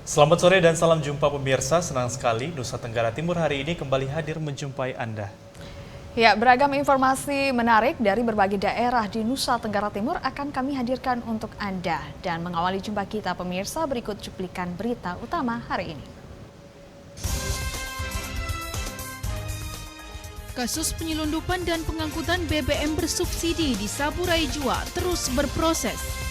Selamat sore dan salam jumpa pemirsa. Senang sekali Nusa Tenggara Timur hari ini kembali hadir menjumpai Anda. Ya, beragam informasi menarik dari berbagai daerah di Nusa Tenggara Timur akan kami hadirkan untuk Anda. Dan mengawali jumpa kita pemirsa, berikut cuplikan berita utama hari ini. Kasus penyelundupan dan pengangkutan BBM bersubsidi di Saburai Jua terus berproses.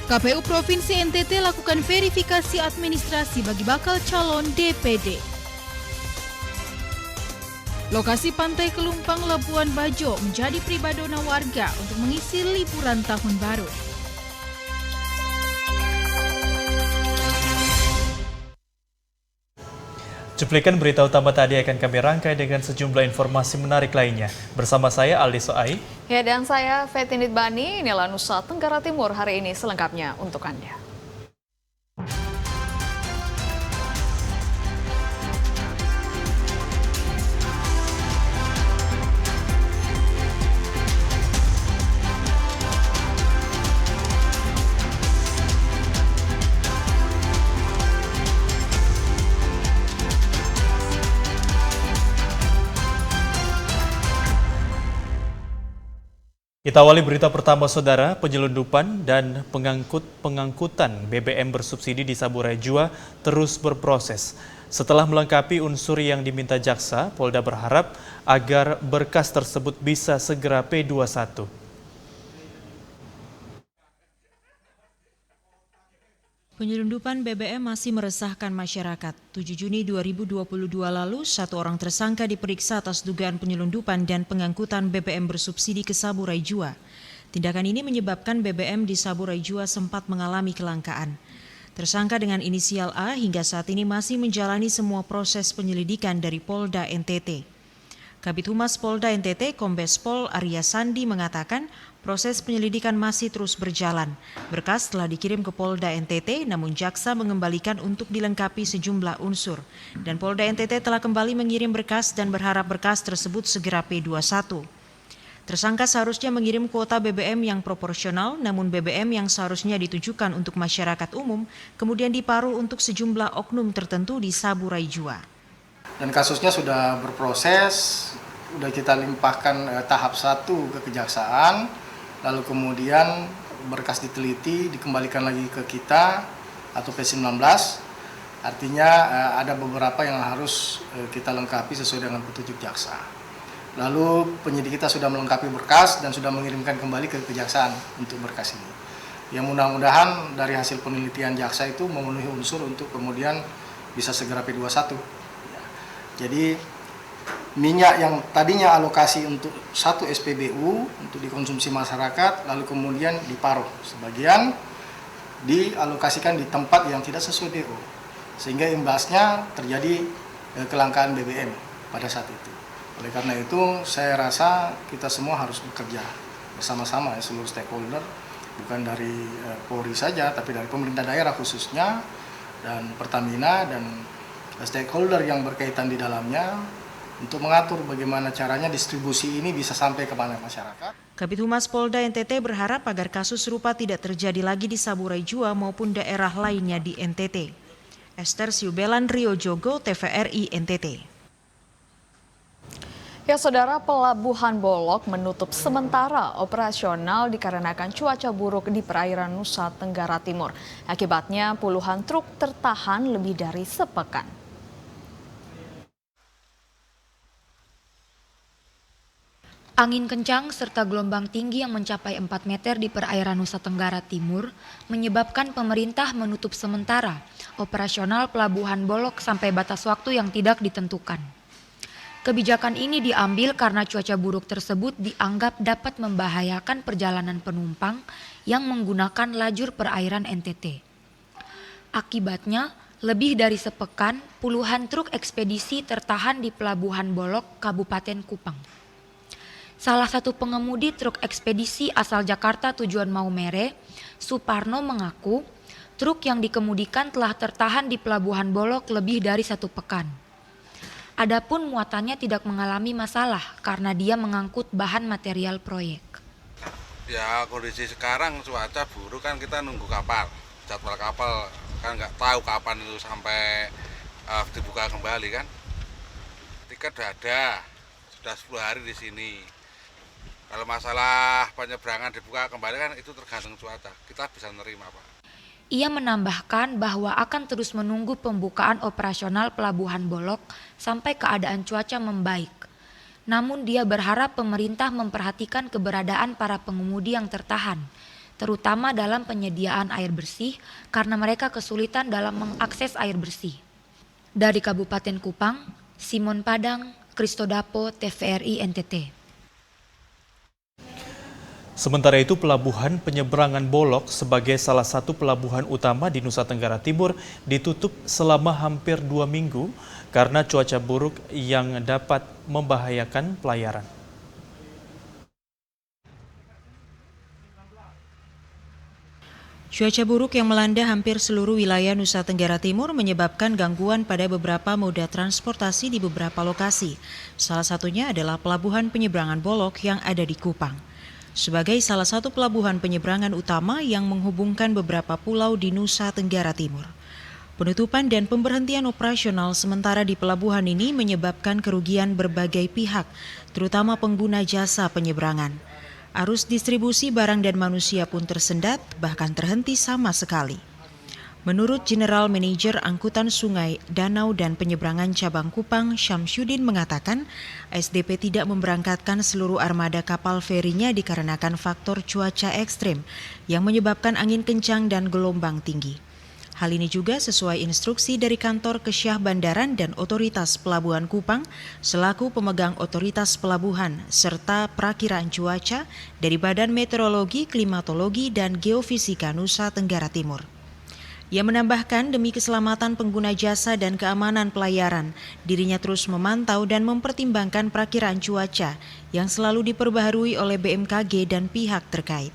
KPU Provinsi NTT lakukan verifikasi administrasi bagi bakal calon DPD. Lokasi Pantai Kelumpang Labuan Bajo menjadi primadona warga untuk mengisi liburan tahun baru. Cuplikan berita utama tadi akan kami rangkai dengan sejumlah informasi menarik lainnya. Bersama saya Aldi Soai. Ya, dan saya Fetinit Bani. Inilah Nusa Tenggara Timur hari ini selengkapnya untuk Anda. Kita awali berita pertama, Saudara. Penyelundupan dan pengangkutan BBM bersubsidi di Saburai Jua terus berproses. Setelah melengkapi unsur yang diminta jaksa, Polda berharap agar berkas tersebut bisa segera P21. Penyelundupan BBM masih meresahkan masyarakat. 7 Juni 2022 lalu, satu orang tersangka diperiksa atas dugaan penyelundupan dan pengangkutan BBM bersubsidi ke Saburai Jua. Tindakan ini menyebabkan BBM di Saburai Jua sempat mengalami kelangkaan. Tersangka dengan inisial A hingga saat ini masih menjalani semua proses penyelidikan dari Polda NTT. Kabid Humas Polda NTT, Kombes Pol Arya Sandi mengatakan proses penyelidikan masih terus berjalan. Berkas telah dikirim ke Polda NTT, namun jaksa mengembalikan untuk dilengkapi sejumlah unsur. Dan Polda NTT telah kembali mengirim berkas dan berharap berkas tersebut segera P21. Tersangka seharusnya mengirim kuota BBM yang proporsional, namun BBM yang seharusnya ditujukan untuk masyarakat umum kemudian diparuh untuk sejumlah oknum tertentu di Saburai Jua. Dan kasusnya sudah berproses, sudah kita limpahkan tahap 1 ke kejaksaan, lalu kemudian berkas diteliti, dikembalikan lagi ke kita atau P19, artinya ada beberapa yang harus kita lengkapi sesuai dengan petunjuk jaksa. Lalu penyidik kita sudah melengkapi berkas dan sudah mengirimkan kembali ke kejaksaan untuk berkas ini. Yang mudah-mudahan dari hasil penelitian jaksa itu memenuhi unsur untuk kemudian bisa segera P21. Jadi minyak yang tadinya alokasi untuk 1 SPBU untuk dikonsumsi masyarakat, lalu kemudian diparuh. Sebagian dialokasikan di tempat yang tidak sesuai DO, sehingga imbasnya terjadi kelangkaan BBM pada saat itu. Oleh karena itu, saya rasa kita semua harus bekerja bersama-sama, seluruh stakeholder, bukan dari Polri saja, tapi dari pemerintah daerah khususnya, dan Pertamina, dan stakeholder yang berkaitan di dalamnya, untuk mengatur bagaimana caranya distribusi ini bisa sampai kepada masyarakat. Kabid Humas Polda NTT berharap agar kasus serupa tidak terjadi lagi di Saburai Jua maupun daerah lainnya di NTT. Esther Siubelan, Rio Jogo, TVRI NTT. Ya, Saudara, Pelabuhan Bolok menutup sementara operasional dikarenakan cuaca buruk di perairan Nusa Tenggara Timur. Akibatnya puluhan truk tertahan lebih dari sepekan. Angin kencang serta gelombang tinggi yang mencapai 4 meter di perairan Nusa Tenggara Timur menyebabkan pemerintah menutup sementara operasional Pelabuhan Bolok sampai batas waktu yang tidak ditentukan. Kebijakan ini diambil karena cuaca buruk tersebut dianggap dapat membahayakan perjalanan penumpang yang menggunakan lajur perairan NTT. Akibatnya, lebih dari sepekan puluhan truk ekspedisi tertahan di Pelabuhan Bolok, Kabupaten Kupang. Salah satu pengemudi truk ekspedisi asal Jakarta tujuan Maumere, Suparno, mengaku truk yang dikemudikan telah tertahan di Pelabuhan Bolok lebih dari 1 pekan. Adapun muatannya tidak mengalami masalah karena dia mengangkut bahan material proyek. Ya kondisi sekarang cuaca buruk kan kita nunggu kapal. jadwal kapal kan nggak tahu kapan itu sampai dibuka kembali kan. Tiket sudah 10 hari di sini. Kalau masalah penyeberangan dibuka kembali kan itu tergantung cuaca, kita bisa nerima Pak. Ia menambahkan bahwa akan terus menunggu pembukaan operasional Pelabuhan Bolok sampai keadaan cuaca membaik. Namun dia berharap pemerintah memperhatikan keberadaan para pengemudi yang tertahan, terutama dalam penyediaan air bersih karena mereka kesulitan dalam mengakses air bersih. Dari Kabupaten Kupang, Simon Padang, Kristodapo, TVRI NTT. Sementara itu, Pelabuhan Penyeberangan Bolok sebagai salah satu pelabuhan utama di Nusa Tenggara Timur ditutup selama hampir 2 minggu karena cuaca buruk yang dapat membahayakan pelayaran. Cuaca buruk yang melanda hampir seluruh wilayah Nusa Tenggara Timur menyebabkan gangguan pada beberapa moda transportasi di beberapa lokasi. Salah satunya adalah Pelabuhan Penyeberangan Bolok yang ada di Kupang. Sebagai salah satu pelabuhan penyeberangan utama yang menghubungkan beberapa pulau di Nusa Tenggara Timur. Penutupan dan pemberhentian operasional sementara di pelabuhan ini menyebabkan kerugian berbagai pihak, terutama pengguna jasa penyeberangan. Arus distribusi barang dan manusia pun tersendat, bahkan terhenti sama sekali. Menurut General Manager Angkutan Sungai, Danau dan Penyeberangan Cabang Kupang, Syamsuddin mengatakan, SDP tidak memberangkatkan seluruh armada kapal ferinya dikarenakan faktor cuaca ekstrim yang menyebabkan angin kencang dan gelombang tinggi. Hal ini juga sesuai instruksi dari Kantor Kesyah Bandaran dan Otoritas Pelabuhan Kupang selaku pemegang otoritas pelabuhan serta perakiraan cuaca dari Badan Meteorologi, Klimatologi, dan Geofisika Nusa Tenggara Timur. Ia menambahkan demi keselamatan pengguna jasa dan keamanan pelayaran, dirinya terus memantau dan mempertimbangkan perakiraan cuaca yang selalu diperbaharui oleh BMKG dan pihak terkait.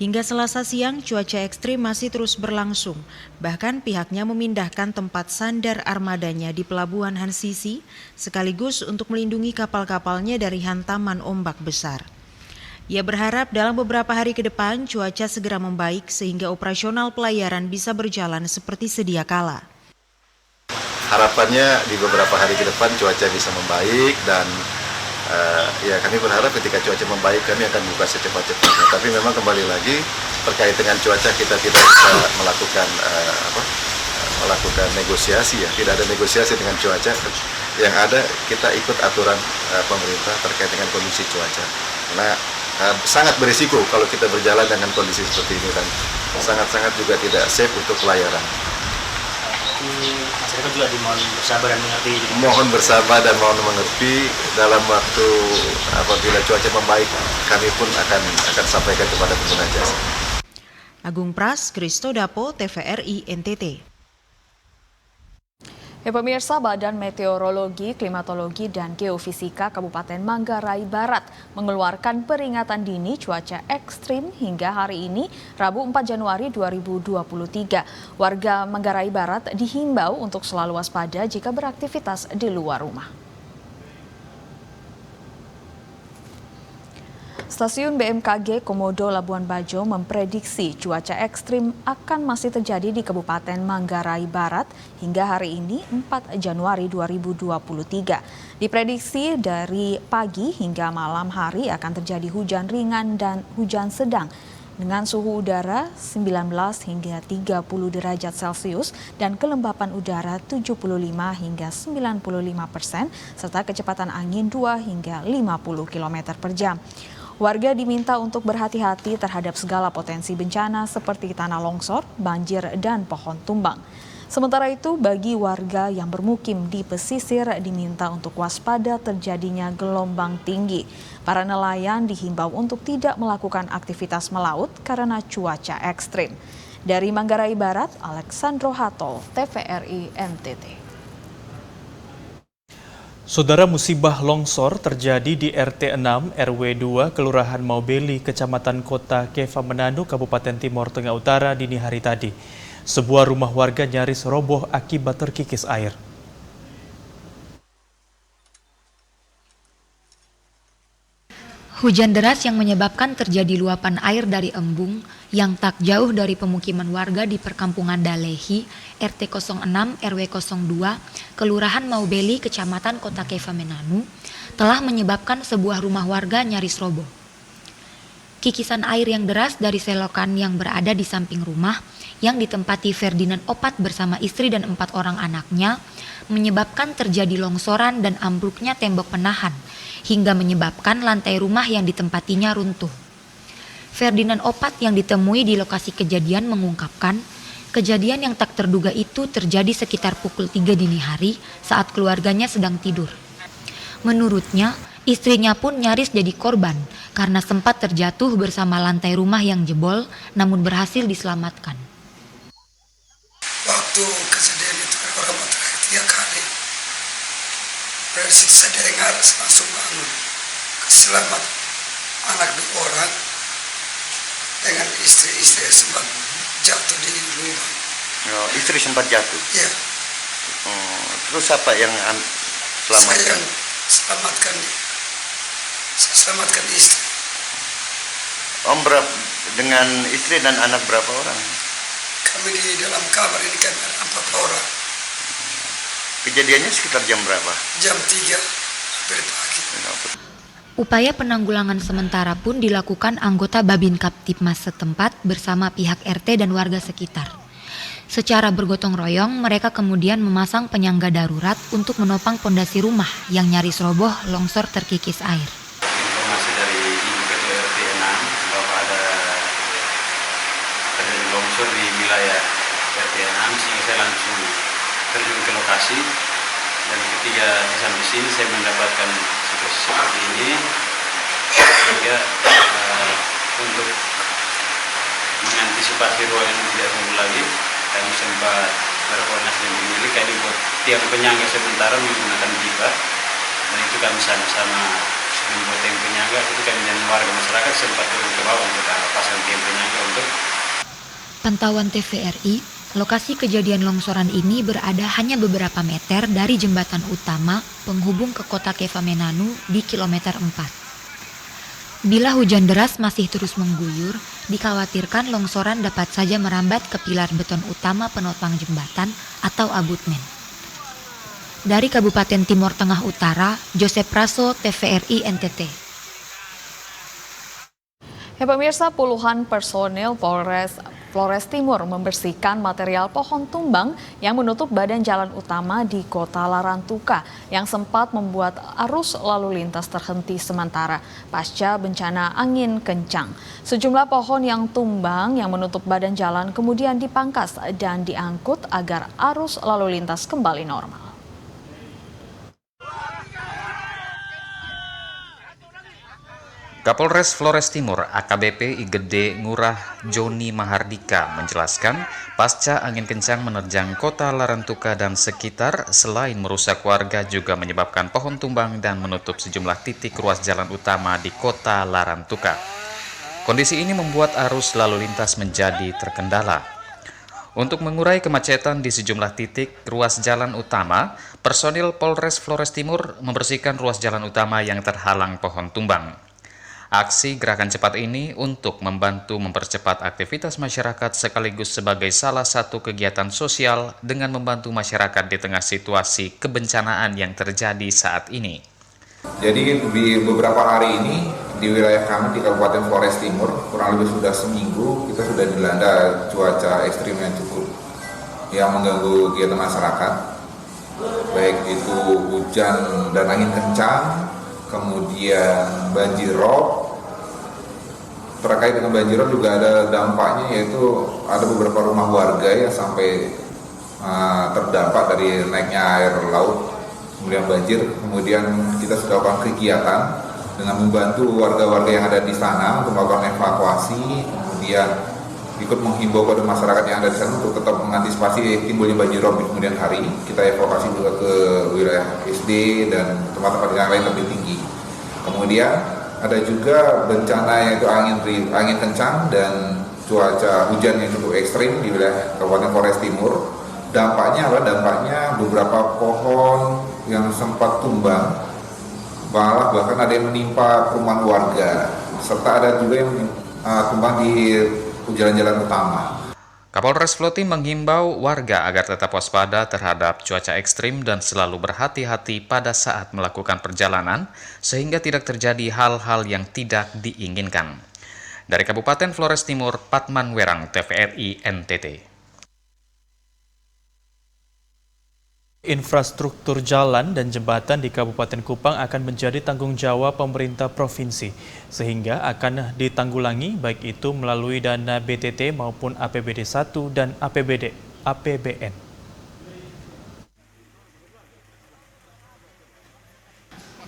Hingga Selasa siang, cuaca ekstrim masih terus berlangsung. Bahkan pihaknya memindahkan tempat sandar armadanya di Pelabuhan Hansisi, sekaligus untuk melindungi kapal-kapalnya dari hantaman ombak besar. Ia berharap dalam beberapa hari ke depan cuaca segera membaik sehingga operasional pelayaran bisa berjalan seperti sedia kala. Harapannya di beberapa hari ke depan cuaca bisa membaik dan ya kami berharap ketika cuaca membaik kami akan buka secepat-cepatnya. Tapi memang kembali lagi terkait dengan cuaca kita tidak bisa melakukan negosiasi ya. Tidak ada negosiasi dengan cuaca. Yang ada kita ikut aturan pemerintah terkait dengan kondisi cuaca. Karena sangat berisiko kalau kita berjalan dengan kondisi seperti ini dan sangat-sangat juga tidak safe untuk pelayaran. Masyarakat juga dimohon bersabar dan mengerti. Mohon bersabar dan mohon mengerti dalam waktu apabila cuaca membaik kami pun akan sampaikan kepada pengguna jasa. Agung Pras, Kristodapo, TVRI NTT. Ya pemirsa, Badan Meteorologi, Klimatologi, dan Geofisika Kabupaten Manggarai Barat mengeluarkan peringatan dini cuaca ekstrim hingga hari ini, Rabu 4 Januari 2023. Warga Manggarai Barat dihimbau untuk selalu waspada jika beraktivitas di luar rumah. Stasiun BMKG Komodo Labuan Bajo memprediksi cuaca ekstrim akan masih terjadi di Kabupaten Manggarai Barat hingga hari ini 4 Januari 2023. Diprediksi dari pagi hingga malam hari akan terjadi hujan ringan dan hujan sedang dengan suhu udara 19 hingga 30 derajat Celcius dan kelembapan udara 75 hingga 95% serta kecepatan angin 2 hingga 50 km per jam. Warga diminta untuk berhati-hati terhadap segala potensi bencana seperti tanah longsor, banjir, dan pohon tumbang. Sementara itu, bagi warga yang bermukim di pesisir diminta untuk waspada terjadinya gelombang tinggi. Para nelayan dihimbau untuk tidak melakukan aktivitas melaut karena cuaca ekstrim. Dari Manggarai Barat, Alexandro Hatol, TVRI NTT. Saudara, musibah longsor terjadi di RT 6 RW 2 Kelurahan Maubeli, Kecamatan Kota Keva Menado, Kabupaten Timor Tengah Utara dini hari tadi. Sebuah rumah warga nyaris roboh akibat terkikis air. Hujan deras yang menyebabkan terjadi luapan air dari embung yang tak jauh dari pemukiman warga di perkampungan Dalehi, RT 06 RW 02, Kelurahan Maubeli, Kecamatan Kota Keifamenanu, telah menyebabkan sebuah rumah warga nyaris roboh. Kikisan air yang deras dari selokan yang berada di samping rumah yang ditempati Ferdinand Opat bersama istri dan 4 orang anaknya menyebabkan terjadi longsoran dan ambruknya tembok penahan hingga menyebabkan lantai rumah yang ditempatinya runtuh. Ferdinand Opat yang ditemui di lokasi kejadian mengungkapkan, kejadian yang tak terduga itu terjadi sekitar pukul 3 dini hari saat keluarganya sedang tidur. Menurutnya, istrinya pun nyaris jadi korban karena sempat terjatuh bersama lantai rumah yang jebol namun berhasil diselamatkan. Waktu kejadian itu orang teriak 3 kali. Dari situ saya dengar langsung bangun. Selamat anak 2 orang dengan istri sempat jatuh di rumah. Oh, istri sempat jatuh? Iya. Oh, terus apa yang selamatkan? Saya yang selamatkan dia. Saya selamatkan istri. Om dengan istri dan anak berapa orang? Kami di dalam kamar ini kan ada 4 orang. Kejadiannya sekitar jam berapa? Jam 3 hampir pagi. Upaya penanggulangan sementara pun dilakukan anggota Babin Kaptipmas setempat bersama pihak RT dan warga sekitar. Secara bergotong royong, mereka kemudian memasang penyangga darurat untuk menopang pondasi rumah yang nyaris roboh longsor terkikis air. Informasi dari Ibu Ketua RT 6 bahwa ada terjadi longsor di wilayah RT 6, sehingga saya langsung terjun ke lokasi, dan ketika sampai sini saya mendapatkan situasi seperti ini, sehingga untuk mengantisipasi ruangan tidak tumbuh lagi, kami sempat berkoordinasi dengan pemilik, kami buat tiang penyangga sementara menggunakan pipa, dan itu kami sama-sama membuat tiang penyangga. Itu kami dan warga masyarakat sempat turun ke bawah untuk pasang tiang penyangga untuk. Pantauan TVRI, lokasi kejadian longsoran ini berada hanya beberapa meter dari jembatan utama penghubung ke kota Keifamenanu di kilometer 4. Bila hujan deras masih terus mengguyur, dikhawatirkan longsoran dapat saja merambat ke pilar beton utama penopang jembatan atau abutmen. Dari Kabupaten Timur Tengah Utara, Joseph Praso, TVRI NTT. Ya pemirsa, puluhan personil Flores Timur membersihkan material pohon tumbang yang menutup badan jalan utama di Kota Larantuka yang sempat membuat arus lalu lintas terhenti sementara pasca bencana angin kencang. Sejumlah pohon yang tumbang yang menutup badan jalan kemudian dipangkas dan diangkut agar arus lalu lintas kembali normal. Kapolres Flores Timur AKBP Igede Ngurah Joni Mahardika menjelaskan pasca angin kencang menerjang Kota Larantuka dan sekitar, selain merusak warga juga menyebabkan pohon tumbang dan menutup sejumlah titik ruas jalan utama di Kota Larantuka. Kondisi ini membuat arus lalu lintas menjadi terkendala. Untuk mengurai kemacetan di sejumlah titik ruas jalan utama, personil Polres Flores Timur membersihkan ruas jalan utama yang terhalang pohon tumbang. Aksi gerakan cepat ini untuk membantu mempercepat aktivitas masyarakat sekaligus sebagai salah satu kegiatan sosial dengan membantu masyarakat di tengah situasi kebencanaan yang terjadi saat ini. Jadi di beberapa hari ini di wilayah kami di Kabupaten Flores Timur kurang lebih sudah seminggu kita sudah dilanda cuaca ekstrim yang cukup yang mengganggu kegiatan masyarakat, baik itu hujan dan angin kencang, kemudian banjir rob. Terkait dengan banjir rob juga ada dampaknya, yaitu ada beberapa rumah warga yang sampai terdampak dari naiknya air laut, kemudian banjir. Kemudian kita sudah lakukan kegiatan dengan membantu warga-warga yang ada di sana untuk melakukan evakuasi, kemudian ikut menghimbau pada masyarakat yang ada di sana untuk tetap mengantisipasi timbulnya banjir rob di kemudian hari. Kita evakuasi juga ke wilayah SD dan tempat-tempat yang lain lebih tinggi. Kemudian ada juga bencana yaitu angin kencang dan cuaca hujan yang cukup ekstrim di wilayah Kabupaten Flores Timur. Dampaknya beberapa pohon yang sempat tumbang malah bahkan ada yang menimpa perumahan warga, serta ada juga yang tumbang di jalan-jalan utama. Kapolres Floti menghimbau warga agar tetap waspada terhadap cuaca ekstrim dan selalu berhati-hati pada saat melakukan perjalanan sehingga tidak terjadi hal-hal yang tidak diinginkan. Dari Kabupaten Flores Timur, Patman Werang, TVRI NTT. Infrastruktur jalan dan jembatan di Kabupaten Kupang akan menjadi tanggung jawab pemerintah provinsi, sehingga akan ditanggulangi baik itu melalui dana BTT maupun APBD 1 dan APBN.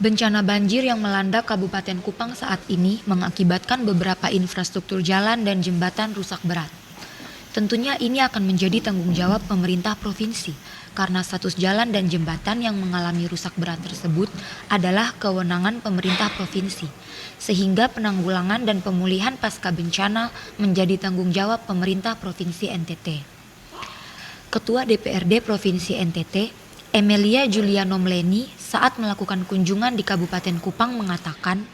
Bencana banjir yang melanda Kabupaten Kupang saat ini mengakibatkan beberapa infrastruktur jalan dan jembatan rusak berat. Tentunya ini akan menjadi tanggung jawab pemerintah provinsi, karena status jalan dan jembatan yang mengalami rusak berat tersebut adalah kewenangan pemerintah provinsi, sehingga penanggulangan dan pemulihan pasca bencana menjadi tanggung jawab pemerintah Provinsi NTT. Ketua DPRD Provinsi NTT, Emilia Juliano Mleni, saat melakukan kunjungan di Kabupaten Kupang mengatakan,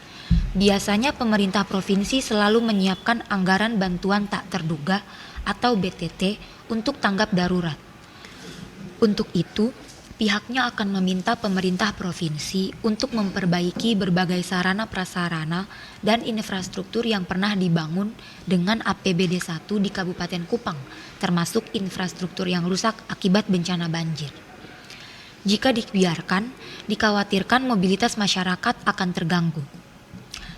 biasanya pemerintah provinsi selalu menyiapkan anggaran bantuan tak terduga atau BTT untuk tanggap darurat. Untuk itu, pihaknya akan meminta pemerintah provinsi untuk memperbaiki berbagai sarana prasarana dan infrastruktur yang pernah dibangun dengan APBD 1 di Kabupaten Kupang, termasuk infrastruktur yang rusak akibat bencana banjir. Jika dibiarkan, dikhawatirkan mobilitas masyarakat akan terganggu.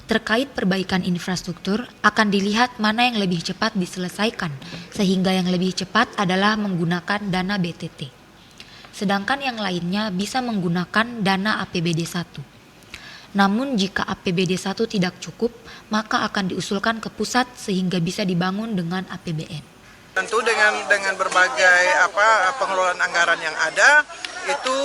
Terkait perbaikan infrastruktur, akan dilihat mana yang lebih cepat diselesaikan, sehingga yang lebih cepat adalah menggunakan dana BTT. Sedangkan yang lainnya bisa menggunakan dana APBD 1. Namun jika APBD 1 tidak cukup, maka akan diusulkan ke pusat sehingga bisa dibangun dengan APBN. Tentu dengan berbagai pengelolaan anggaran yang ada, itu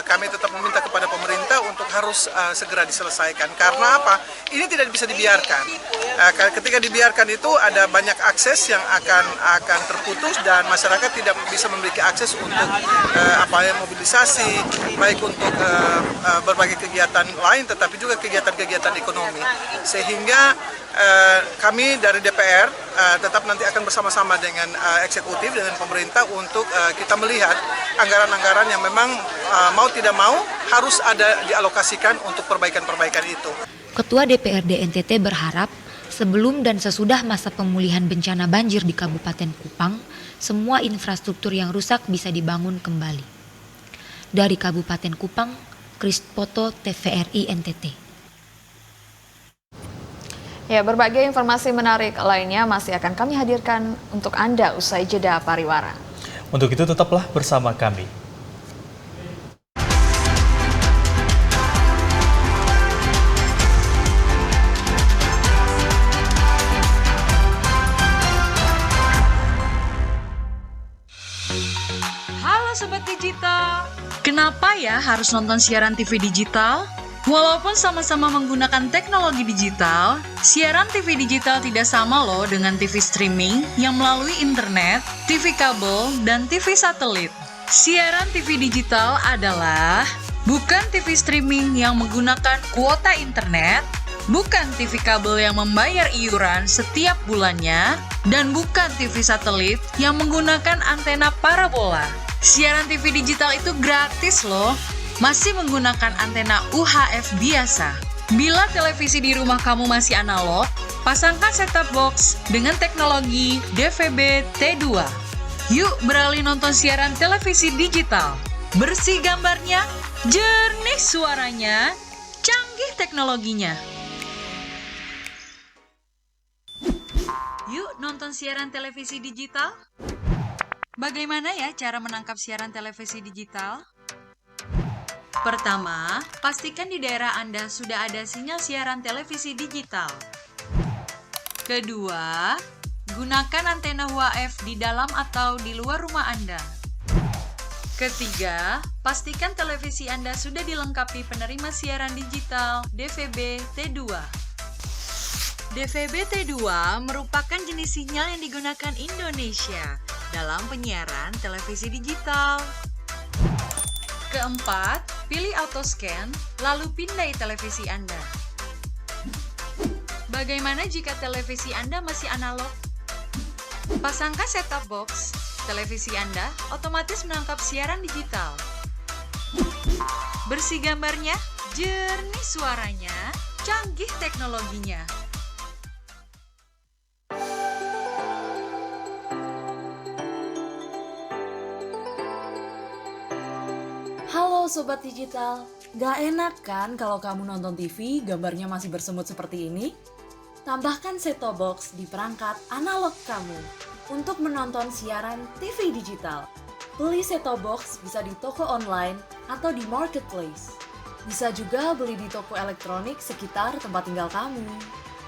kami tetap meminta kepada pemerintah untuk harus segera diselesaikan. Karena apa? Ini tidak bisa dibiarkan. Ketika dibiarkan itu ada banyak akses yang akan terputus dan masyarakat tidak bisa memiliki akses untuk mobilisasi, baik untuk berbagai kegiatan lain, tetapi juga kegiatan-kegiatan ekonomi. Sehingga kami dari DPR tetap nanti akan bersama-sama dengan eksekutif, dengan pemerintah untuk kita melihat anggaran-anggaran yang memang mau tidak mau harus ada dialokasikan untuk perbaikan-perbaikan itu. Ketua DPRD NTT berharap sebelum dan sesudah masa pemulihan bencana banjir di Kabupaten Kupang, semua infrastruktur yang rusak bisa dibangun kembali. Dari Kabupaten Kupang, Krispoto, TVRI NTT. Ya, berbagai informasi menarik lainnya masih akan kami hadirkan untuk Anda usai jeda pariwara. Untuk itu tetaplah bersama kami. Halo Sobat Digital, kenapa ya harus nonton siaran TV digital? Walaupun sama-sama menggunakan teknologi digital, siaran TV digital tidak sama loh dengan TV streaming yang melalui internet, TV kabel, dan TV satelit. Siaran TV digital adalah bukan TV streaming yang menggunakan kuota internet, bukan TV kabel yang membayar iuran setiap bulannya, dan bukan TV satelit yang menggunakan antena parabola. Siaran TV digital itu gratis loh. Masih menggunakan antena UHF biasa. Bila televisi di rumah kamu masih analog, pasangkan set-top box dengan teknologi DVB T2. Yuk beralih nonton siaran televisi digital. Bersih gambarnya, jernih suaranya, canggih teknologinya. Yuk nonton siaran televisi digital. Bagaimana ya cara menangkap siaran televisi digital? Pertama, pastikan di daerah Anda sudah ada sinyal siaran televisi digital. Kedua, gunakan antena UHF di dalam atau di luar rumah Anda. Ketiga, pastikan televisi Anda sudah dilengkapi penerima siaran digital DVB T2. DVB T2 merupakan jenis sinyal yang digunakan Indonesia dalam penyiaran televisi digital. Keempat, Pilih auto scan, lalu pindai televisi Anda. Bagaimana jika televisi Anda masih analog? Pasangkan set-top box, televisi Anda otomatis menangkap siaran digital. Bersih gambarnya, jernih suaranya, canggih teknologinya. Halo Sobat Digital, gak enak kan kalau kamu nonton TV gambarnya masih bersemut seperti ini? Tambahkan set-top box di perangkat analog kamu untuk menonton siaran TV digital. Beli set-top box bisa di toko online atau di marketplace. Bisa juga beli di toko elektronik sekitar tempat tinggal kamu.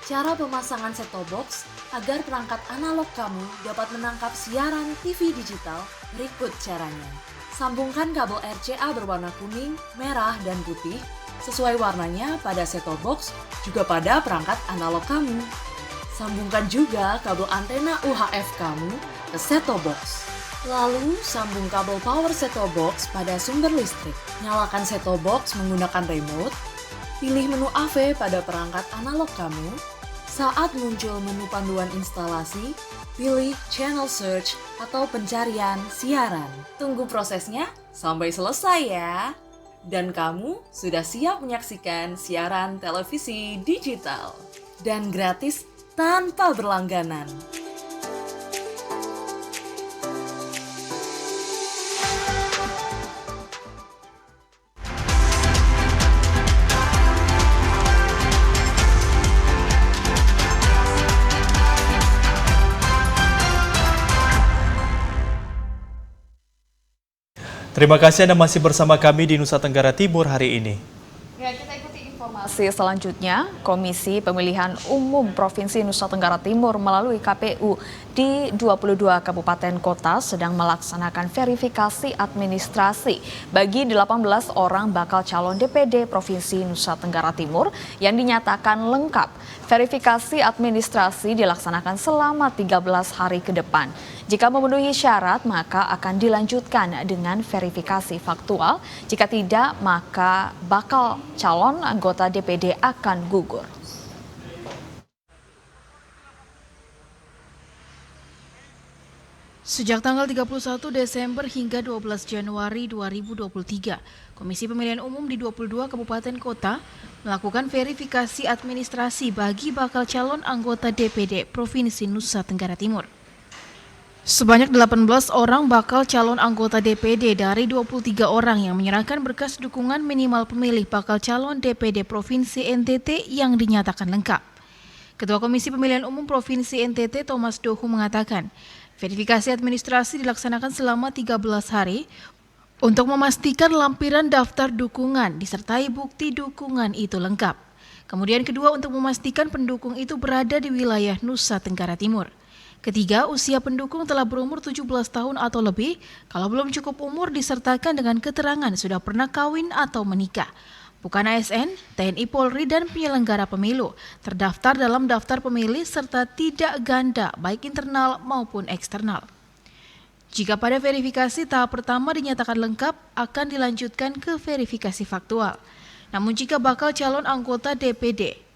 Cara pemasangan set-top box agar perangkat analog kamu dapat menangkap siaran TV digital berikut caranya. Sambungkan kabel RCA berwarna kuning, merah, dan putih sesuai warnanya pada set-top box juga pada perangkat analog kamu. Sambungkan juga kabel antena UHF kamu ke set-top box. Lalu sambung kabel power set-top box pada sumber listrik. Nyalakan set-top box menggunakan remote. Pilih menu AV pada perangkat analog kamu. Saat muncul menu panduan instalasi, pilih channel search atau pencarian siaran. Tunggu prosesnya sampai selesai ya. Dan kamu sudah siap menyaksikan siaran televisi digital. Dan gratis tanpa berlangganan. Terima kasih Anda masih bersama kami di Nusa Tenggara Timur hari ini. Ya, kita ikuti informasi selanjutnya. Komisi Pemilihan Umum Provinsi Nusa Tenggara Timur melalui KPU di 22 kabupaten kota sedang melaksanakan verifikasi administrasi bagi 18 orang bakal calon DPD Provinsi Nusa Tenggara Timur yang dinyatakan lengkap. Verifikasi administrasi dilaksanakan selama 13 hari ke depan. Jika memenuhi syarat, maka akan dilanjutkan dengan verifikasi faktual. Jika tidak, maka bakal calon anggota DPD akan gugur. Sejak tanggal 31 Desember hingga 12 Januari 2023, Komisi Pemilihan Umum di 22 kabupaten kota melakukan verifikasi administrasi bagi bakal calon anggota DPD Provinsi Nusa Tenggara Timur. Sebanyak 18 orang bakal calon anggota DPD dari 23 orang yang menyerahkan berkas dukungan minimal pemilih bakal calon DPD Provinsi NTT yang dinyatakan lengkap. Ketua Komisi Pemilihan Umum Provinsi NTT Thomas Dohu mengatakan, verifikasi administrasi dilaksanakan selama 13 hari untuk memastikan lampiran daftar dukungan disertai bukti dukungan itu lengkap. Kemudian kedua, untuk memastikan pendukung itu berada di wilayah Nusa Tenggara Timur. Ketiga, usia pendukung telah berumur 17 tahun atau lebih. Kalau belum cukup umur, disertakan dengan keterangan sudah pernah kawin atau menikah. Bukan ASN, TNI Polri dan penyelenggara pemilu, terdaftar dalam daftar pemilih serta tidak ganda baik internal maupun eksternal. Jika pada verifikasi tahap pertama dinyatakan lengkap, akan dilanjutkan ke verifikasi faktual. Namun jika bakal calon anggota DPD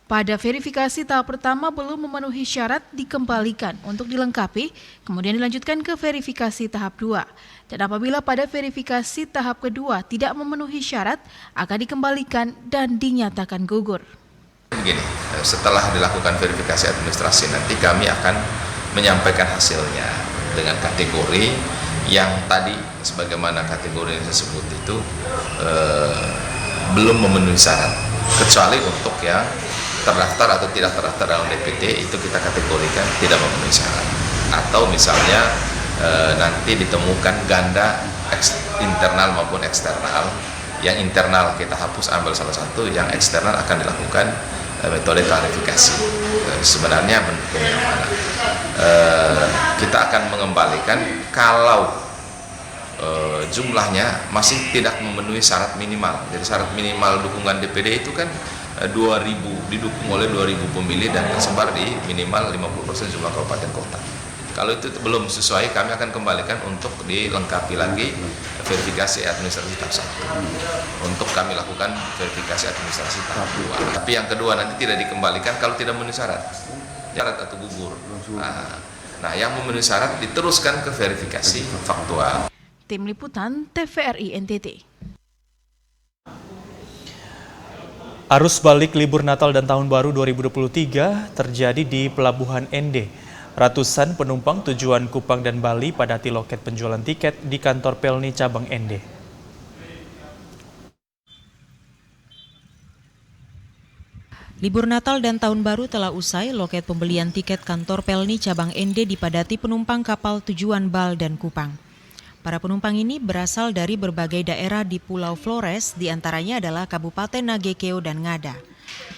pada verifikasi tahap pertama belum memenuhi syarat, dikembalikan untuk dilengkapi, kemudian dilanjutkan ke verifikasi tahap 2. Dan apabila pada verifikasi tahap kedua tidak memenuhi syarat, akan dikembalikan dan dinyatakan gugur. Begini, setelah dilakukan verifikasi administrasi, nanti kami akan menyampaikan hasilnya dengan kategori yang tadi, sebagaimana kategori yang saya sebut itu, belum memenuhi syarat, kecuali untuk yang terdaftar atau tidak terdaftar dalam DPD itu kita kategorikan tidak memenuhi syarat. Atau misalnya nanti ditemukan ganda internal maupun eksternal. Yang internal kita hapus, ambil salah satu, yang eksternal akan dilakukan metode klarifikasi. Sebenarnya bentuknya yang mana? Kita akan mengembalikan kalau jumlahnya masih tidak memenuhi syarat minimal. Jadi syarat minimal dukungan DPD itu kan 2.000, didukung oleh 2.000 pemilih dan tersebar di minimal 50% jumlah kabupaten kota. Kalau itu belum sesuai, kami akan kembalikan untuk dilengkapi lagi verifikasi administrasi tahap 1. Untuk kami lakukan verifikasi administrasi tahap 2. Tapi yang kedua nanti tidak dikembalikan kalau tidak memenuhi syarat atau gugur. Nah, yang memenuhi syarat diteruskan ke verifikasi faktual. Tim Liputan TVRI NTT. Arus balik libur Natal dan Tahun Baru 2023 terjadi di Pelabuhan Ende. Ratusan penumpang tujuan Kupang dan Bali padati loket penjualan tiket di kantor Pelni cabang Ende. Libur Natal dan Tahun Baru telah usai, loket pembelian tiket kantor Pelni cabang Ende dipadati penumpang kapal tujuan Bal dan Kupang. Para penumpang ini berasal dari berbagai daerah di Pulau Flores, diantaranya adalah Kabupaten Nagekeo dan Ngada.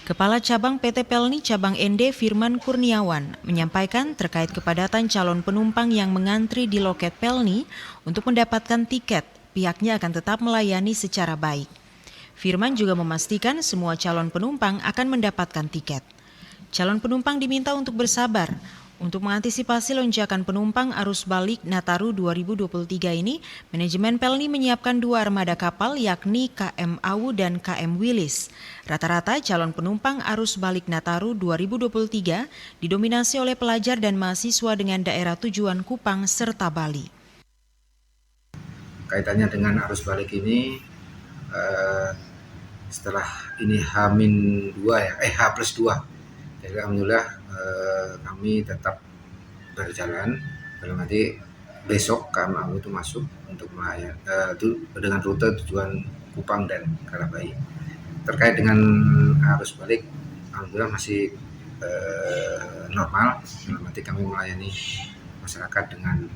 Kepala Cabang PT Pelni Cabang Ende Firman Kurniawan menyampaikan terkait kepadatan calon penumpang yang mengantri di loket Pelni untuk mendapatkan tiket, pihaknya akan tetap melayani secara baik. Firman juga memastikan semua calon penumpang akan mendapatkan tiket. Calon penumpang diminta untuk bersabar. Untuk mengantisipasi lonjakan penumpang arus balik Nataru 2023 ini, manajemen Pelni menyiapkan 2 armada kapal yakni KM Awu dan KM Willis. Rata-rata calon penumpang arus balik Nataru 2023 didominasi oleh pelajar dan mahasiswa dengan daerah tujuan Kupang serta Bali. Kaitannya dengan arus balik ini, setelah ini H-2 ya, H+2. Jadi alhamdulillah kami tetap berjalan, dalam arti besok KMAU itu masuk untuk melayani dengan rute tujuan Kupang dan Karabai. Terkait dengan arus balik, alhamdulillah masih normal, dalam arti kami melayani masyarakat dengan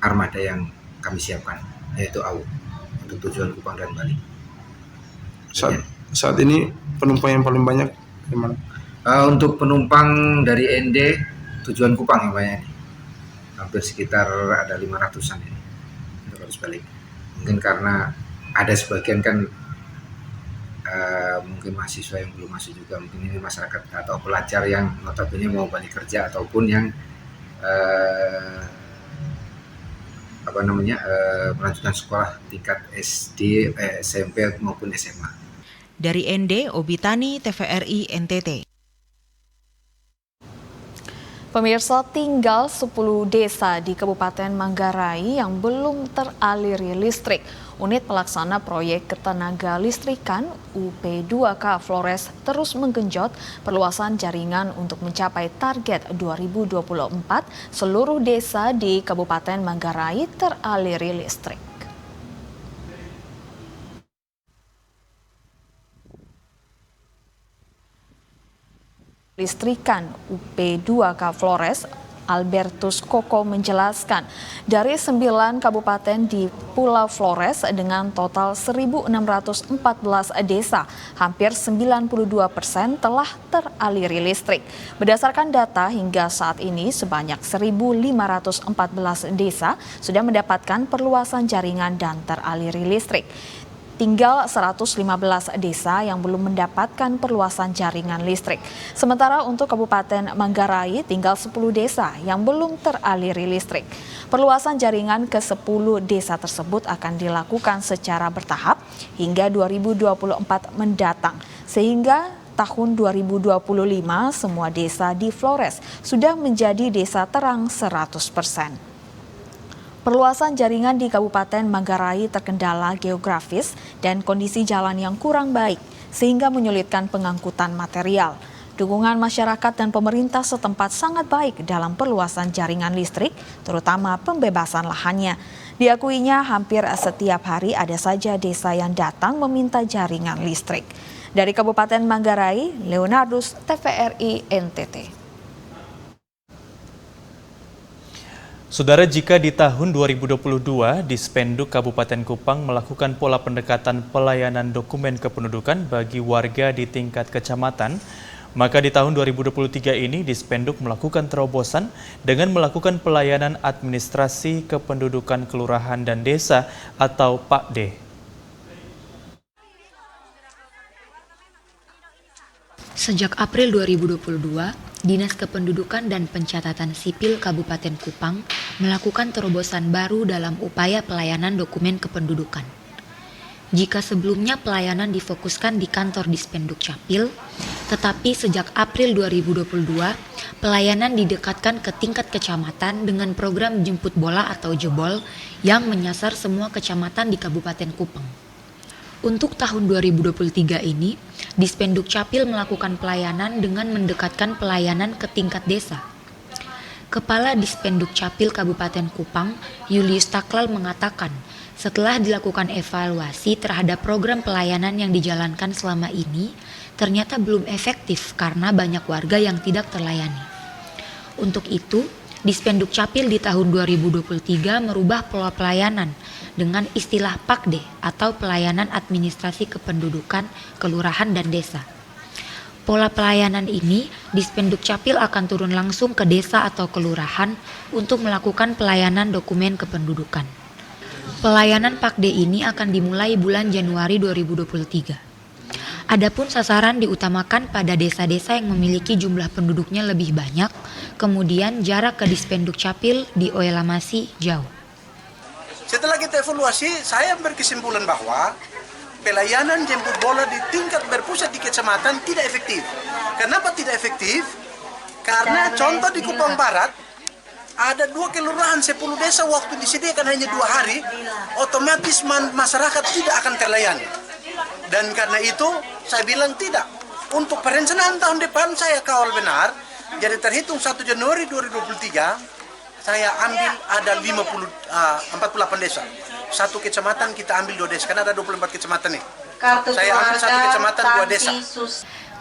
armada yang kami siapkan, yaitu AU untuk tujuan Kupang dan Bali. Saat ini penumpang yang paling banyak di mana? Untuk penumpang dari ND tujuan Kupang yang banyak ini, hampir sekitar ada 500-an ini untuk arus balik. Mungkin karena ada sebagian kan mungkin mahasiswa yang belum masuk juga, mungkin ini masyarakat atau pelajar yang notabene mau balik kerja ataupun yang melanjutkan sekolah tingkat SD, SMP maupun SMA. Dari ND, Obitani, TVRI NTT. Pemirsa, tinggal 10 desa di Kabupaten Manggarai yang belum teraliri listrik. Unit pelaksana proyek ketenaga listrikan UP2K Flores terus menggenjot perluasan jaringan untuk mencapai target 2024 seluruh desa di Kabupaten Manggarai teraliri listrik. Listrikan UP2K Flores, Albertus Koko menjelaskan, dari 9 kabupaten di Pulau Flores dengan total 1.614 desa, hampir 92% telah teraliri listrik. Berdasarkan data hingga saat ini, sebanyak 1.514 desa sudah mendapatkan perluasan jaringan dan teraliri listrik. Tinggal 115 desa yang belum mendapatkan perluasan jaringan listrik. Sementara untuk Kabupaten Manggarai tinggal 10 desa yang belum teraliri listrik. Perluasan jaringan ke 10 desa tersebut akan dilakukan secara bertahap hingga 2024 mendatang. Sehingga tahun 2025 semua desa di Flores sudah menjadi desa terang 100%. Perluasan jaringan di Kabupaten Manggarai terkendala geografis dan kondisi jalan yang kurang baik sehingga menyulitkan pengangkutan material. Dukungan masyarakat dan pemerintah setempat sangat baik dalam perluasan jaringan listrik, terutama pembebasan lahannya. Diakuinya hampir setiap hari ada saja desa yang datang meminta jaringan listrik. Dari Kabupaten Manggarai, Leonardus, TVRI NTT. Saudara, jika di tahun 2022 Dispenduk Kabupaten Kupang melakukan pola pendekatan pelayanan dokumen kependudukan bagi warga di tingkat kecamatan, maka di tahun 2023 ini Dispenduk melakukan terobosan dengan melakukan pelayanan administrasi kependudukan kelurahan dan desa atau PAKD. Sejak April 2022, Dinas Kependudukan dan Pencatatan Sipil Kabupaten Kupang melakukan terobosan baru dalam upaya pelayanan dokumen kependudukan. Jika sebelumnya pelayanan difokuskan di kantor Dispenduk Capil, tetapi sejak April 2022, pelayanan didekatkan ke tingkat kecamatan dengan program jemput bola atau jebol yang menyasar semua kecamatan di Kabupaten Kupang. Untuk tahun 2023 ini, Dispenduk Capil melakukan pelayanan dengan mendekatkan pelayanan ke tingkat desa. Kepala Dispenduk Capil Kabupaten Kupang, Julius Taklal mengatakan, setelah dilakukan evaluasi terhadap program pelayanan yang dijalankan selama ini, ternyata belum efektif karena banyak warga yang tidak terlayani. Untuk itu, Dispenduk Capil di tahun 2023 merubah pola pelayanan dengan istilah PAKDE atau Pelayanan Administrasi Kependudukan, Kelurahan dan Desa. Pola pelayanan ini, Dispenduk Capil akan turun langsung ke desa atau kelurahan untuk melakukan pelayanan dokumen kependudukan. Pelayanan PAKDE ini akan dimulai bulan Januari 2023. Adapun sasaran diutamakan pada desa-desa yang memiliki jumlah penduduknya lebih banyak, kemudian jarak ke Dispenduk Capil di Oelamasi jauh. Setelah kita evaluasi, saya berkesimpulan bahwa pelayanan jemput bola di tingkat berpusat di kecamatan tidak efektif. Kenapa tidak efektif? Karena contoh di Kupang Barat, ada 2 kelurahan 10 desa waktu disediakan hanya 2 hari, otomatis masyarakat tidak akan terlayani. Dan karena itu saya bilang tidak. Untuk perencanaan tahun depan saya kawal benar. Jadi terhitung 1 Januari 2023 saya ambil ada 48 desa. Satu kecamatan kita ambil 2 desa karena ada 24 kecamatan nih. Saya ambil 1 kecamatan 2 desa.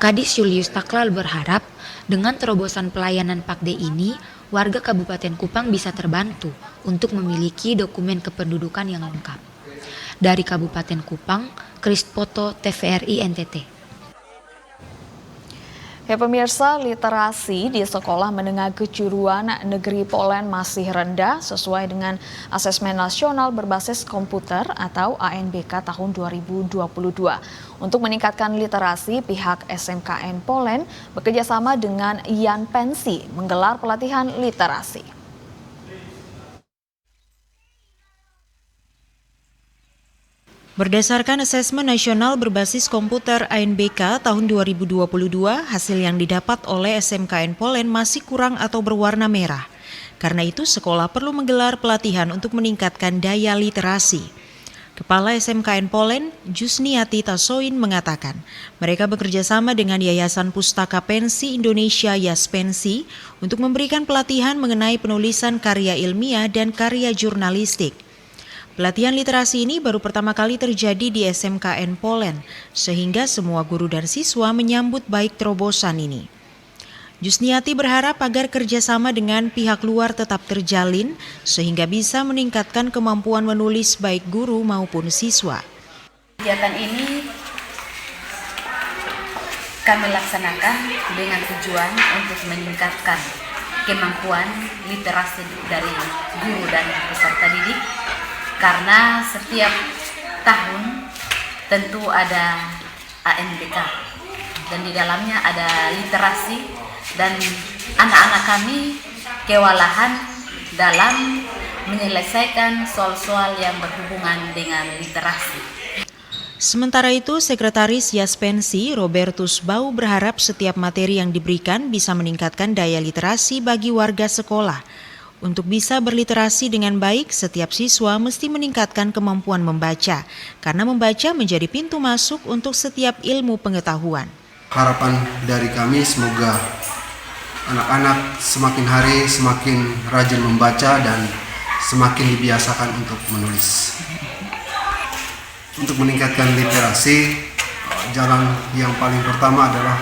Kadis Julius Taklal berharap dengan terobosan pelayanan PAKDE ini, warga Kabupaten Kupang bisa terbantu untuk memiliki dokumen kependudukan yang lengkap. Dari Kabupaten Kupang, Krispoto, TVRI NTT. Ya pemirsa, literasi di sekolah menengah kejuruan negeri Polen masih rendah sesuai dengan Asesmen Nasional Berbasis Komputer atau ANBK tahun 2022. Untuk meningkatkan literasi, pihak SMKN Polen bekerjasama dengan Jan Pensi menggelar pelatihan literasi. Berdasarkan Asesmen Nasional Berbasis Komputer ANBK tahun 2022, hasil yang didapat oleh SMKN Polen masih kurang atau berwarna merah. Karena itu, sekolah perlu menggelar pelatihan untuk meningkatkan daya literasi. Kepala SMKN Polen, Jusniati Tasoin mengatakan, mereka bekerja sama dengan Yayasan Pustaka Pensi Indonesia Yaspensi untuk memberikan pelatihan mengenai penulisan karya ilmiah dan karya jurnalistik. Pelatihan literasi ini baru pertama kali terjadi di SMKN Polen, sehingga semua guru dan siswa menyambut baik terobosan ini. Jusniati berharap agar kerjasama dengan pihak luar tetap terjalin, sehingga bisa meningkatkan kemampuan menulis baik guru maupun siswa. Kegiatan ini kami laksanakan dengan tujuan untuk meningkatkan kemampuan literasi dari guru dan peserta didik. Karena setiap tahun tentu ada ANBK dan di dalamnya ada literasi dan anak-anak kami kewalahan dalam menyelesaikan soal-soal yang berhubungan dengan literasi. Sementara itu, Sekretaris Yaspensi Robertus Bau berharap setiap materi yang diberikan bisa meningkatkan daya literasi bagi warga sekolah. Untuk bisa berliterasi dengan baik, setiap siswa mesti meningkatkan kemampuan membaca, karena membaca menjadi pintu masuk untuk setiap ilmu pengetahuan. Harapan dari kami semoga anak-anak semakin hari semakin rajin membaca dan semakin dibiasakan untuk menulis. Untuk meningkatkan literasi, jalan yang paling pertama adalah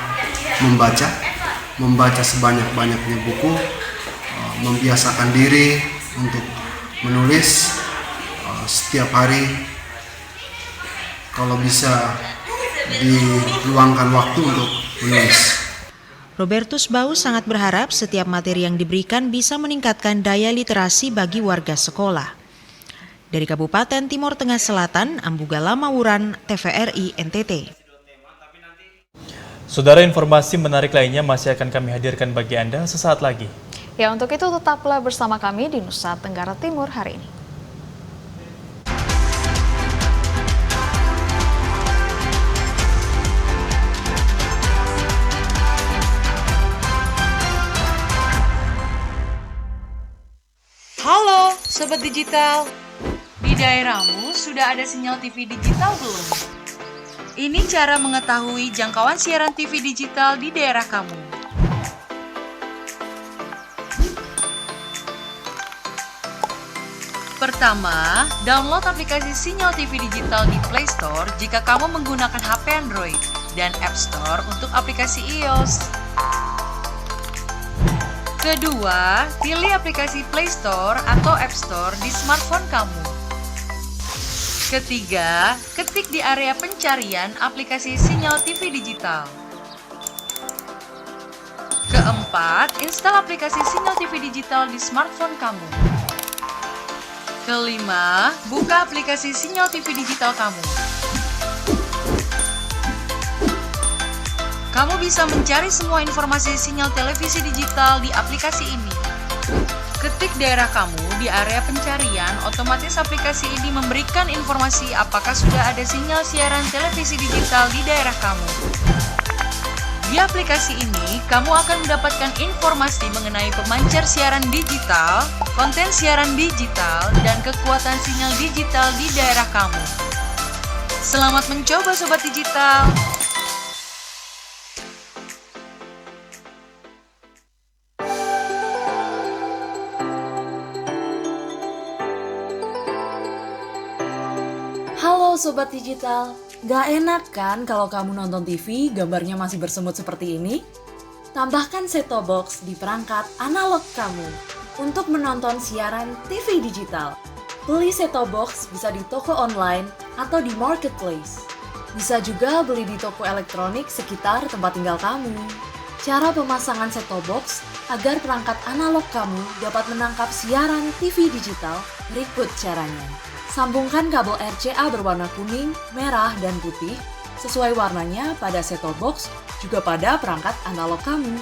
membaca sebanyak-banyaknya buku, membiasakan diri untuk menulis setiap hari. Kalau bisa diluangkan waktu untuk menulis. Robertus Bau sangat berharap setiap materi yang diberikan bisa meningkatkan daya literasi bagi warga sekolah. Dari Kabupaten Timur Tengah Selatan, Ambugala Mawuran, TVRI NTT. Saudara, informasi menarik lainnya masih akan kami hadirkan bagi Anda sesaat lagi. Ya, untuk itu tetaplah bersama kami di Nusa Tenggara Timur hari ini. Halo, Sobat Digital. Di daerahmu sudah ada sinyal TV digital belum? Ini cara mengetahui jangkauan siaran TV digital di daerah kamu. Pertama, download aplikasi Sinyal TV Digital di Play Store jika kamu menggunakan HP Android dan App Store untuk aplikasi iOS. Kedua, pilih aplikasi Play Store atau App Store di smartphone kamu. Ketiga, ketik di area pencarian aplikasi Sinyal TV Digital. Keempat, install aplikasi Sinyal TV Digital di smartphone kamu. Kelima, buka aplikasi Sinyal TV Digital kamu. Kamu bisa mencari semua informasi sinyal televisi digital di aplikasi ini. Ketik daerah kamu di area pencarian, otomatis aplikasi ini memberikan informasi apakah sudah ada sinyal siaran televisi digital di daerah kamu. Di aplikasi ini, kamu akan mendapatkan informasi mengenai pemancar siaran digital, konten siaran digital, dan kekuatan sinyal digital di daerah kamu. Selamat mencoba Sobat Digital! Halo Sobat Digital, gak enak kan kalau kamu nonton TV gambarnya masih bersemut seperti ini? Tambahkan set-top box di perangkat analog kamu untuk menonton siaran TV digital. Beli set-top box bisa di toko online atau di marketplace. Bisa juga beli di toko elektronik sekitar tempat tinggal kamu. Cara pemasangan set-top box agar perangkat analog kamu dapat menangkap siaran TV digital berikut caranya. Sambungkan kabel RCA berwarna kuning, merah, dan putih sesuai warnanya pada set-top box juga pada perangkat analog kamu.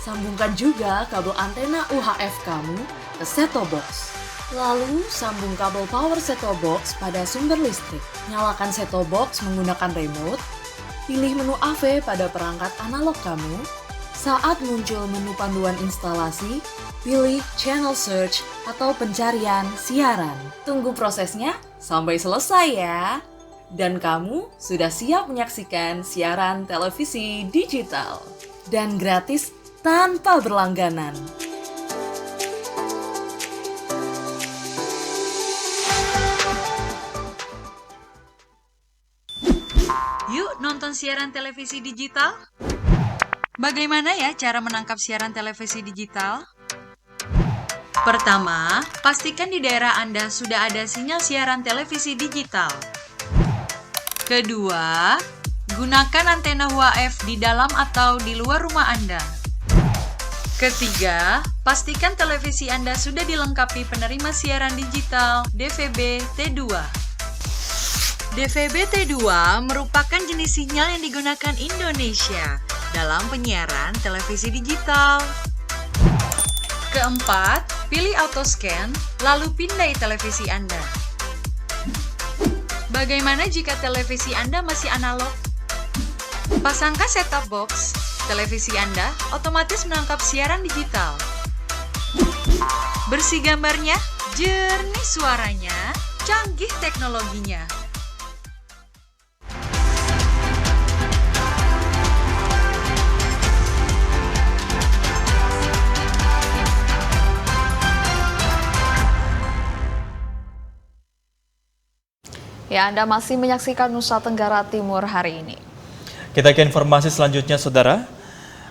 Sambungkan juga kabel antena UHF kamu ke set-top box. Lalu sambung kabel power set-top box pada sumber listrik. Nyalakan set-top box menggunakan remote. Pilih menu AV pada perangkat analog kamu. Saat muncul menu panduan instalasi, pilih channel search atau pencarian siaran. Tunggu prosesnya sampai selesai ya. Dan kamu sudah siap menyaksikan siaran televisi digital. Dan gratis tanpa berlangganan. Yuk nonton siaran televisi digital. Bagaimana ya cara menangkap siaran televisi digital? Pertama, pastikan di daerah Anda sudah ada sinyal siaran televisi digital. Kedua, gunakan antena UHF di dalam atau di luar rumah Anda. Ketiga, pastikan televisi Anda sudah dilengkapi penerima siaran digital DVB T2. DVB T2 merupakan jenis sinyal yang digunakan Indonesia dalam penyiaran televisi digital. Keempat, pilih auto scan, lalu pindai televisi Anda. Bagaimana jika televisi Anda masih analog? Pasangkan set-top box, televisi Anda otomatis menangkap siaran digital. Bersih gambarnya, jernih suaranya, canggih teknologinya. Ya, Anda masih menyaksikan Nusa Tenggara Timur hari ini. Kita ke informasi selanjutnya, Saudara.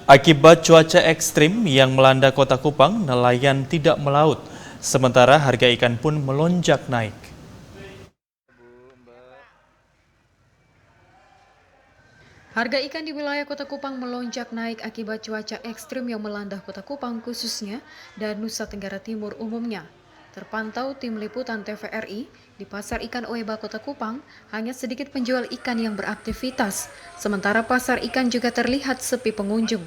Akibat cuaca ekstrim yang melanda Kota Kupang, nelayan tidak melaut, sementara harga ikan pun melonjak naik. Harga ikan di wilayah Kota Kupang melonjak naik akibat cuaca ekstrim yang melanda Kota Kupang khususnya dan Nusa Tenggara Timur umumnya. Terpantau tim liputan TVRI, di Pasar Ikan Oeba Kota Kupang hanya sedikit penjual ikan yang beraktivitas, sementara pasar ikan juga terlihat sepi pengunjung.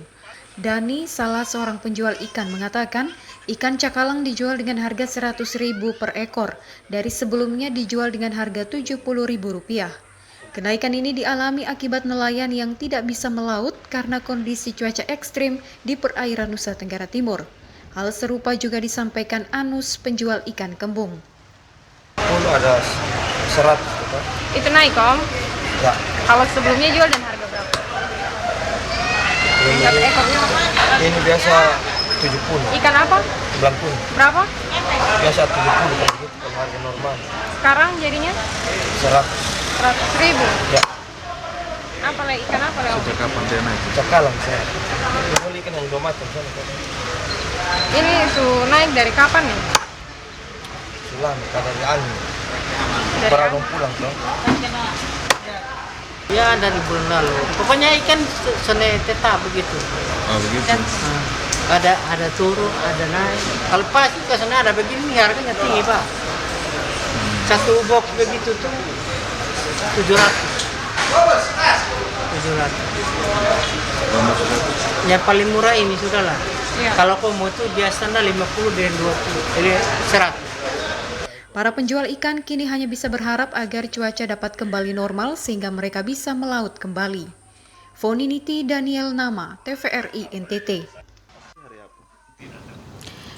Dani, salah seorang penjual ikan, mengatakan ikan cakalang dijual dengan harga Rp100.000 per ekor, dari sebelumnya dijual dengan harga Rp70.000. Kenaikan ini dialami akibat nelayan yang tidak bisa melaut karena kondisi cuaca ekstrim di perairan Nusa Tenggara Timur. Hal serupa juga disampaikan Anus, penjual ikan kembung. Ada 100. Itu naik, Om? Ya. Kalau sebelumnya jual dan harga berapa? Ini biasa 70. Ikan apa? 90. Berapa? Biasa 70 kalau harga normal. Sekarang jadinya? 100.000. Ya. Apa lagi? Ikan apa lagi? Sejak kapan dia naik? Cakalang saya. Ini ikan yang 2 macam sana. Ini naik dari kapan nih? Sulam, dari angin. Baru pulang toh. Ya dari bulan lalu. Pokoknya ikan tetap begitu. Oh begitu. Ada turun, ada naik. Kalau pas ke sana ada begini harganya tinggi Pak. Satu box begitu tuh 700. Yang paling murah ini sudahlah. Ya. Kalau komo itu biasanya 50 dan 20, jadi 100. Para penjual ikan kini hanya bisa berharap agar cuaca dapat kembali normal sehingga mereka bisa melaut kembali. Foniniti Daniel Nama, TVRI NTT.